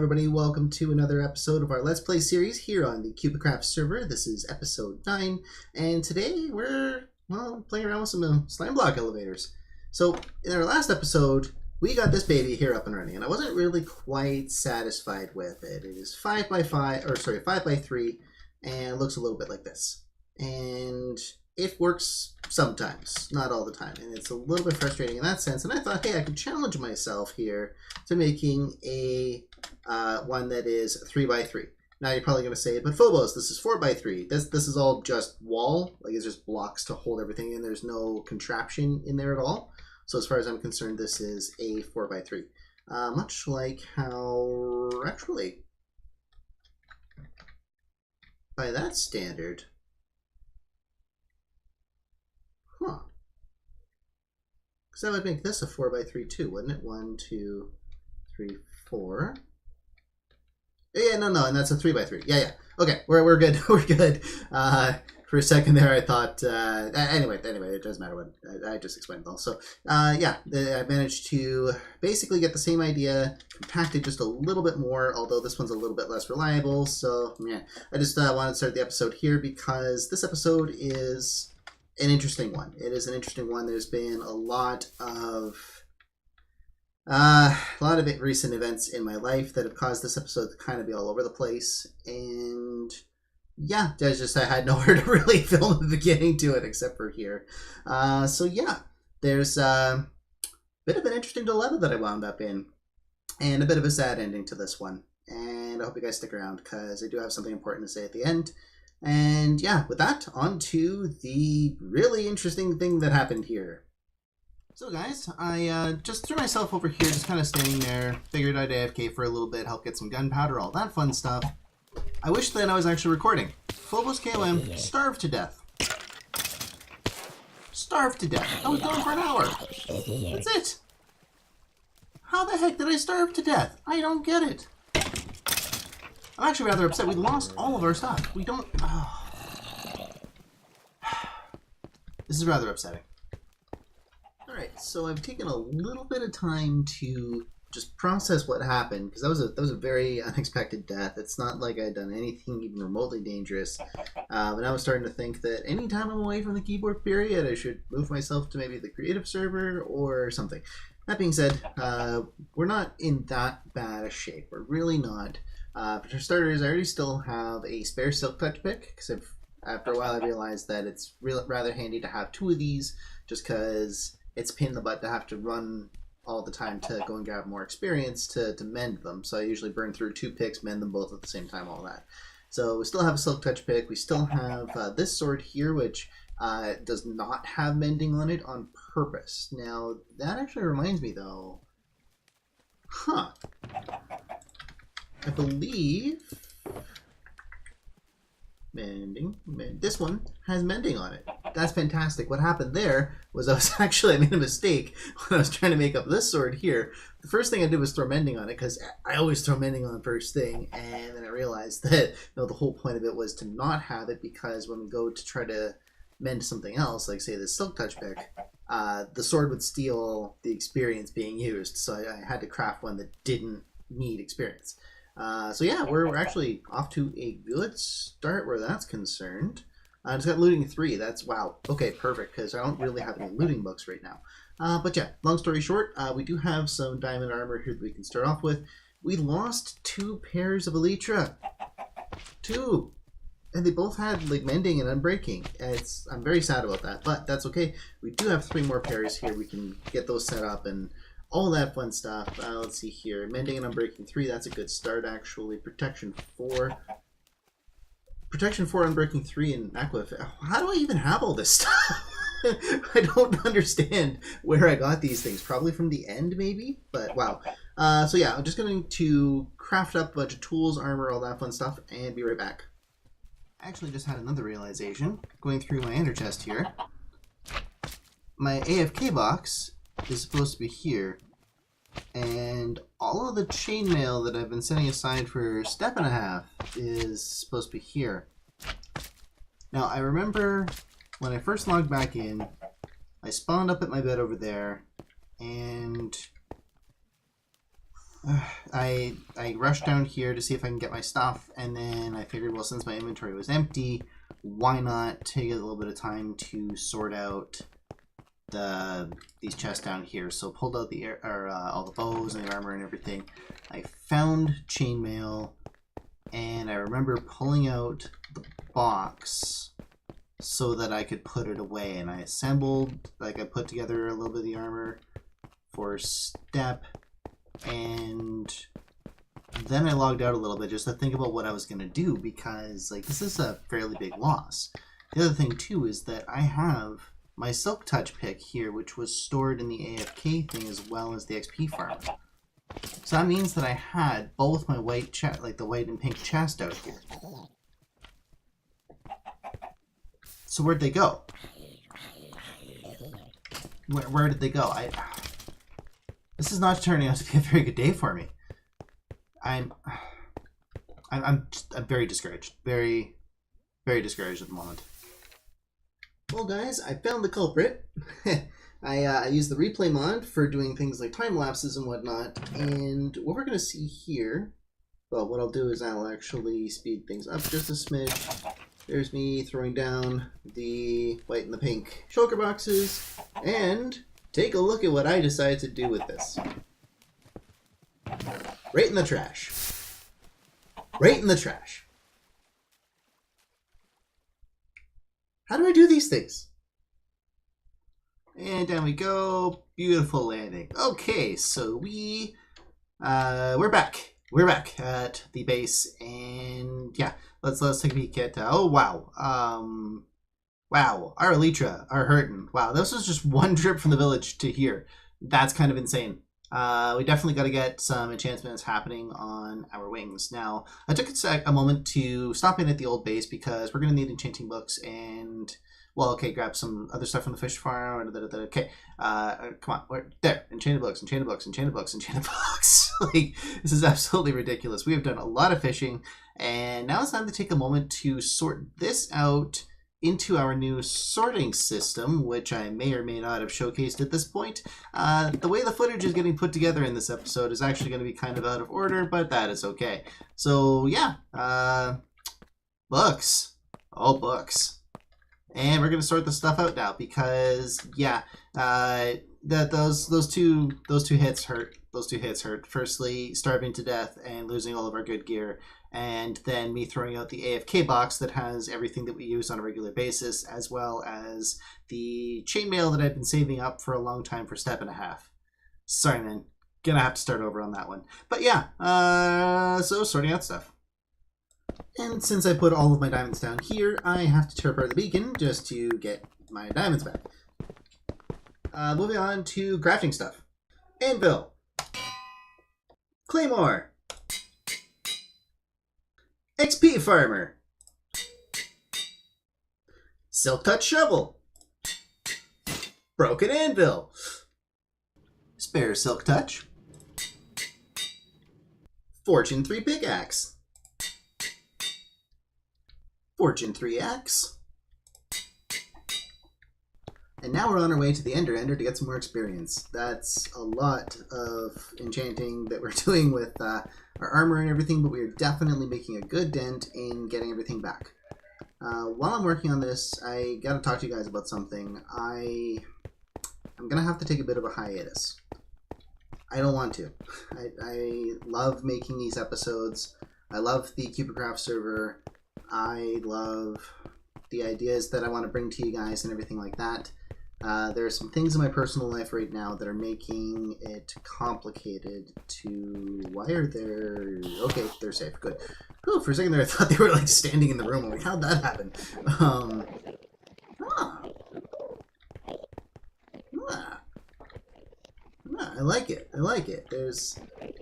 everybody, welcome to another episode of our Let's Play series here on the KubiKraft server. This is episode 9, and today we're, well, playing around with some slime block elevators. So, in our last episode, we got this baby here up and running, and I wasn't really quite satisfied with it. It is 5 by 3, and it looks a little bit like this. And it works sometimes, not all the time, and it's a little bit frustrating in that sense. And I thought, hey, I could challenge myself here to making a one that is 3 by 3. Now you're probably going to say, but Phobos, this is 4 by 3. This is all just wall, like it's just blocks to hold everything in. There's no contraption in there at all. So as far as I'm concerned, this is a 4 by 3. Much like how actually, by that standard. Huh. Because that would make this a 4 by 3 too, wouldn't it? 1, 2, 3, 4. Yeah, no, and that's a 3 by 3. Yeah. Okay, we're good. We're good. For a second there, I thought. Anyway, it doesn't matter what I just explained it all. So, yeah, I managed to basically get the same idea compacted just a little bit more. Although this one's a little bit less reliable. So, yeah, I just wanted to start the episode here because this episode is an interesting one. It is an interesting one. There's been a lot of recent events in my life that have caused this episode to kind of be all over the place, and yeah, I had nowhere to really film the beginning to it except for here. So yeah, there's a bit of an interesting dilemma that I wound up in, and a bit of a sad ending to this one. And I hope you guys stick around because I do have something important to say at the end. And yeah, with that, on to the really interesting thing that happened here. So guys, I just threw myself over here, just kind of standing there, figured I'd AFK for a little bit, help get some gunpowder, all that fun stuff. I wish that I was actually recording. Phobos KLM starved to death. Starved to death. I was gone for an hour. That's it. How the heck did I starve to death? I don't get it. I'm actually rather upset. We lost all of our stuff. We don't... Oh. This is rather upsetting. Alright, so I've taken a little bit of time to just process what happened, because that was a very unexpected death. It's not like I'd done anything even remotely dangerous. But I was starting to think that anytime I'm away from the keyboard period, I should move myself to maybe the creative server or something. That being said, we're not in that bad a shape. We're really not. For starters, I already still have a spare silk touch pick, because after a while I realized that it's rather handy to have 2 of these, just because it's a pain in the butt to have to run all the time to go and grab more experience to mend them. So I usually burn through 2 picks, mend them both at the same time, all that. So we still have a silk touch pick. We still have this sword here, which does not have mending on it on purpose. Now, that actually reminds me though, I believe this one has mending on it. That's fantastic. What happened there was I made a mistake when I was trying to make up this sword here. The first thing I did was throw mending on it, because I always throw mending on first thing, and then I realized that the whole point of it was to not have it, because when we go to try to mend something else, like say the silk touch pick, the sword would steal the experience being used, so I had to craft one that didn't need experience. So yeah, we're actually off to a good start where that's concerned. It's got looting 3. That's, wow. Okay, perfect, because I don't really have any looting books right now. But yeah, long story short, we do have some diamond armor here that we can start off with. We lost 2 pairs of elytra. 2! And they both had like mending and unbreaking. I'm very sad about that, but that's okay. We do have 3 more pairs here. We can get those set up and all that fun stuff. Let's see here. Mending and unbreaking 3, that's a good start actually. Protection 4. Protection 4, unbreaking 3, and aqua. How do I even have all this stuff? I don't understand where I got these things. Probably from the end maybe, but wow. So yeah, I'm just going to craft up a bunch of tools, armor, all that fun stuff, and be right back. I actually just had another realization going through my ender chest here. My AFK box is supposed to be here, and all of the chainmail that I've been setting aside for a step and a half is supposed to be here. Now I remember when I first logged back in, I spawned up at my bed over there, and I rushed down here to see if I can get my stuff, and then I figured, well, since my inventory was empty, why not take a little bit of time to sort out these chests down here. So pulled out all the bows and the armor and everything. I found chainmail, and I remember pulling out the box so that I could put it away, and I assembled, like I put together a little bit of the armor for step, and then I logged out a little bit just to think about what I was going to do, because like this is a fairly big loss. The other thing too is that I have my Silk Touch pick here, which was stored in the AFK thing as well as the XP farm. So that means that I had both my white chest, like the white and pink chest out here. So where'd they go? Where did they go? This is not turning out to be a very good day for me. I'm very discouraged. Very, very discouraged at the moment. Well, guys, I found the culprit. I used the replay mod for doing things like time lapses and whatnot. And what we're going to see here, well, what I'll do is I'll actually speed things up just a smidge. There's me throwing down the white and the pink shulker boxes. And take a look at what I decided to do with this. Right in the trash. Right in the trash. How do I do these things? And down we go. Beautiful landing. Okay, so we're back. We're back at the base, and yeah, let's take a peek at. Oh wow, wow, our elytra are hurting. Wow, this was just one trip from the village to here. That's kind of insane. We definitely got to get some enchantments happening on our wings. Now, I took a moment to stop in at the old base because we're going to need enchanting books and, well, okay, grab some other stuff from the fish farm. Okay, come on, there, enchanted books. Like, this is absolutely ridiculous. We have done a lot of fishing, and now it's time to take a moment to sort this out into our new sorting system, which I may or may not have showcased at this point. The way the footage is getting put together in this episode is actually going to be kind of out of order, but that is okay. So yeah, books. Oh, books. And we're going to sort the stuff out now because, yeah, those two hits hurt. Those two hits hurt. Firstly, starving to death and losing all of our good gear, and then me throwing out the AFK box that has everything that we use on a regular basis, as well as the chainmail that I've been saving up for a long time for step and a half. Sorry, man. Gonna have to start over on that one. But yeah, so sorting out stuff. And since I put all of my diamonds down here, I have to tear apart the beacon just to get my diamonds back. Moving on to crafting stuff. Anvil. Claymore. XP Farmer. Silk Touch Shovel. Broken Anvil. Spare Silk Touch. Fortune 3 Pickaxe. Fortune 3 Axe. And now we're on our way to the Ender to get some more experience. That's a lot of enchanting that we're doing with our armor and everything, but we are definitely making a good dent in getting everything back. While I'm working on this, I gotta talk to you guys about something. I'm gonna have to take a bit of a hiatus. I don't want to. I love making these episodes. I love the KubiKraft server. I love the ideas that I want to bring to you guys and everything like that. There are some things in my personal life right now that are making it complicated to... Why are there... Okay, they're safe. Good. Oh, for a second there I thought they were like standing in the room. I'm like, how'd that happen? I like it. I like it.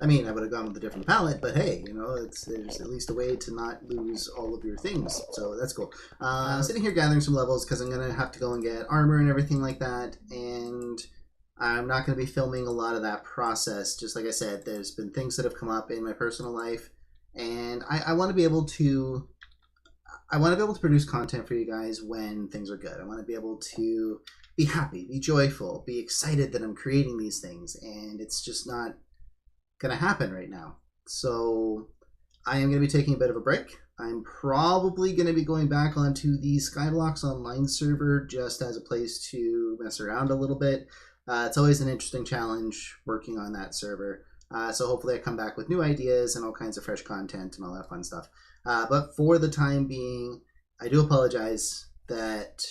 I mean, I would have gone with a different palette, but hey, you know, there's at least a way to not lose all of your things, so that's cool. I'm sitting here gathering some levels because I'm going to have to go and get armor and everything like that, and I'm not going to be filming a lot of that process. Just like I said, there's been things that have come up in my personal life, and I want to be able to... produce content for you guys when things are good. I want to be able to be happy, be joyful, be excited that I'm creating these things, and it's just not going to happen right now. So I am going to be taking a bit of a break. I'm probably going to be going back onto the Skyblocks Online server just as a place to mess around a little bit. It's always an interesting challenge working on that server. So hopefully I come back with new ideas and all kinds of fresh content and all that fun stuff. But for the time being, I do apologize that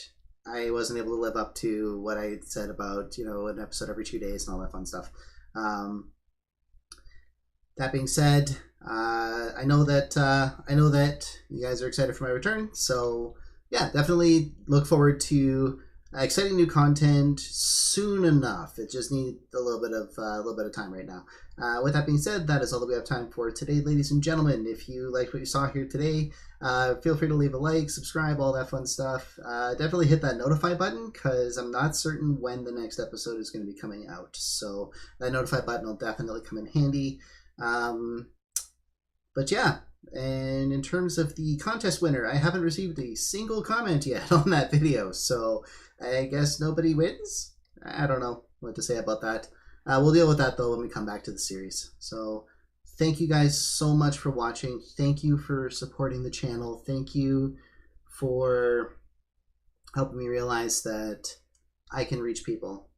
I wasn't able to live up to what I said about, an episode every 2 days and all that fun stuff. That being said, I know that you guys are excited for my return. So yeah, definitely look forward to exciting new content soon enough. It just needs a little bit of time right now. With that being said, that is all that we have time for today, ladies and gentlemen. If you liked what you saw here today, feel free to leave a like, subscribe, all that fun stuff. Definitely hit that notify button because I'm not certain when the next episode is going to be coming out. So that notify button will definitely come in handy. But yeah, and in terms of the contest winner, I haven't received a single comment yet on that video, so I guess nobody wins? I don't know what to say about that. We'll deal with that though when we come back to the series. So thank you guys so much for watching. Thank you for supporting the channel. Thank you for helping me realize that I can reach people.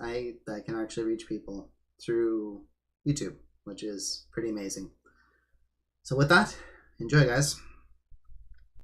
I can actually reach people through YouTube, which is pretty amazing. So with that, enjoy, guys.